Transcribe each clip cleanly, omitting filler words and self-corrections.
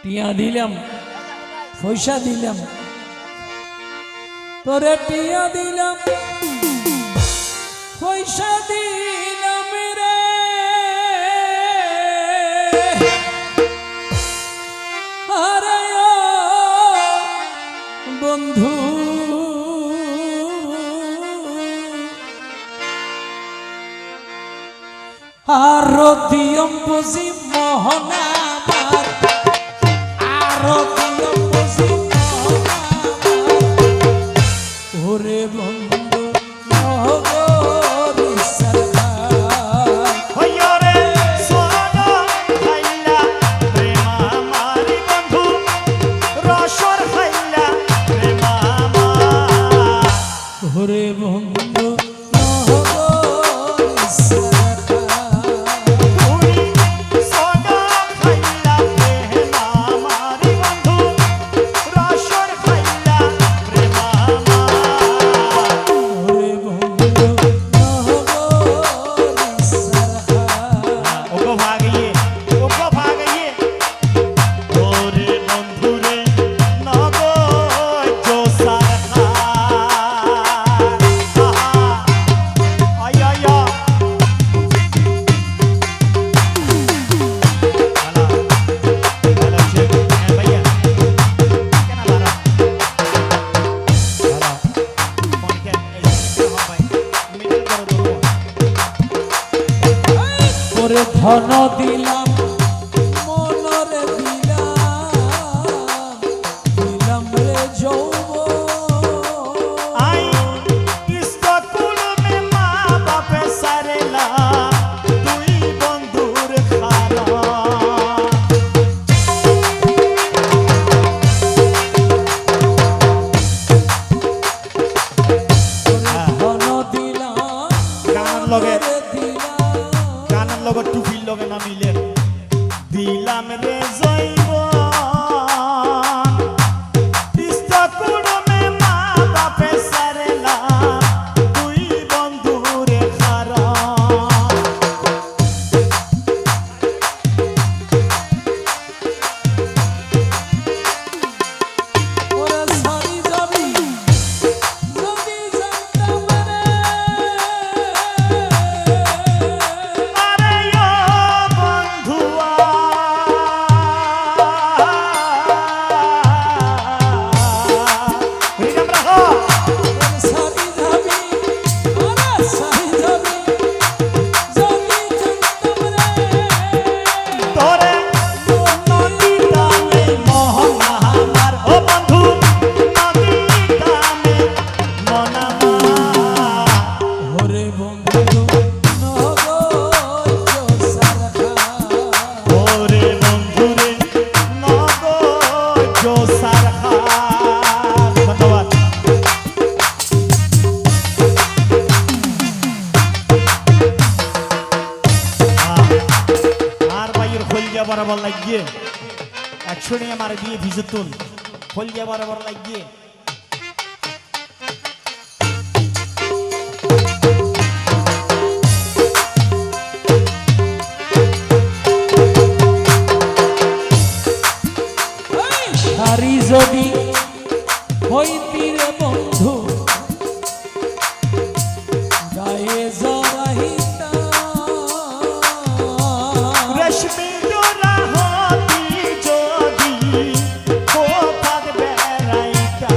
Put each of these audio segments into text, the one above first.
টিয়া দিলাম পয়সা দিলাম তোরে টিয়া দিলাম পয়সা দিলাম রে আরে ও বন্ধু আরো দিয়ম বুঝি মোহনা আরো দিয়ম বুঝি ওরে বন্ধু নগরী সরকার হইরে সোনা খাইলা প্রেম আমারি বন্ধু রসর খাইলা প্রেম আমার ওরে বন্ধু নগরী সরকার সোনা খাইলা প্রেম আমারি বন্ধু রসর খাইলা প্রেম আমার ওরে বন্ধু নগরী সরকার ওগো ভাগিয়ে ওরে বন্ধুরে নগর জোসার ওরে ধন দিলাম মনরে দিলাম দিলাম রে যৌবন আই ইস্কুল মে মা বাপে সারেলা দুই বন্ধুর খারা ধন দিলাম গান লগে মনরে দিলাম গানের লগে টুপির লগে না মিলে দিলাম রে জৈব ইস্কুল মে মা বাপে সারেলা দুই বন্ধুর খারা ওরে সারি যাবি যদি জানতাম রে আরে ও বন্ধুয়া রিদম রাখো সারি যাবি ওরে সারি যাবি যদি জানতাম রে তোরে নদী দামে মোহন আমার ও বন্ধু নদী দামে মন আমার ওরে বন্ধু নগর সরকার ওরে বন্ধুরে নগর জোসার খান ধন্যবাদ আর ভাইয়ের খোলগা বরাবর লাগিয়ে একশো নিয়ে আমার দিয়ে ভিজতুন খোলগা বরাবর লাগিয়ে সারি যদি হইতি রে বন্ধু গায়ে জড়াইতা রেশমি ডোরা হতি যদি কোথাক বেড়াইতা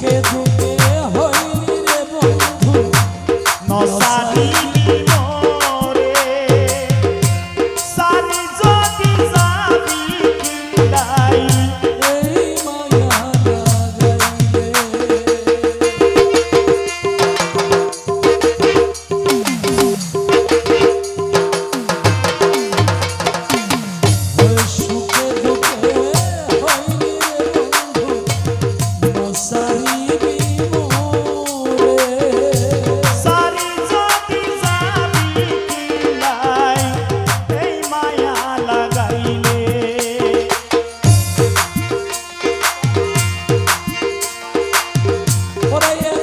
সুখে দুঃখে হইলি রে বন্ধু নসারি মোরে সারি যদি যাবি কিলাই এই মায়া লাগাইলে ওই সুখে দুঃখে হইলি রে বন্ধু নসারিবি মোরে সারি যদি যাবি কিলাই এই মায়া লাগাইলে ওরে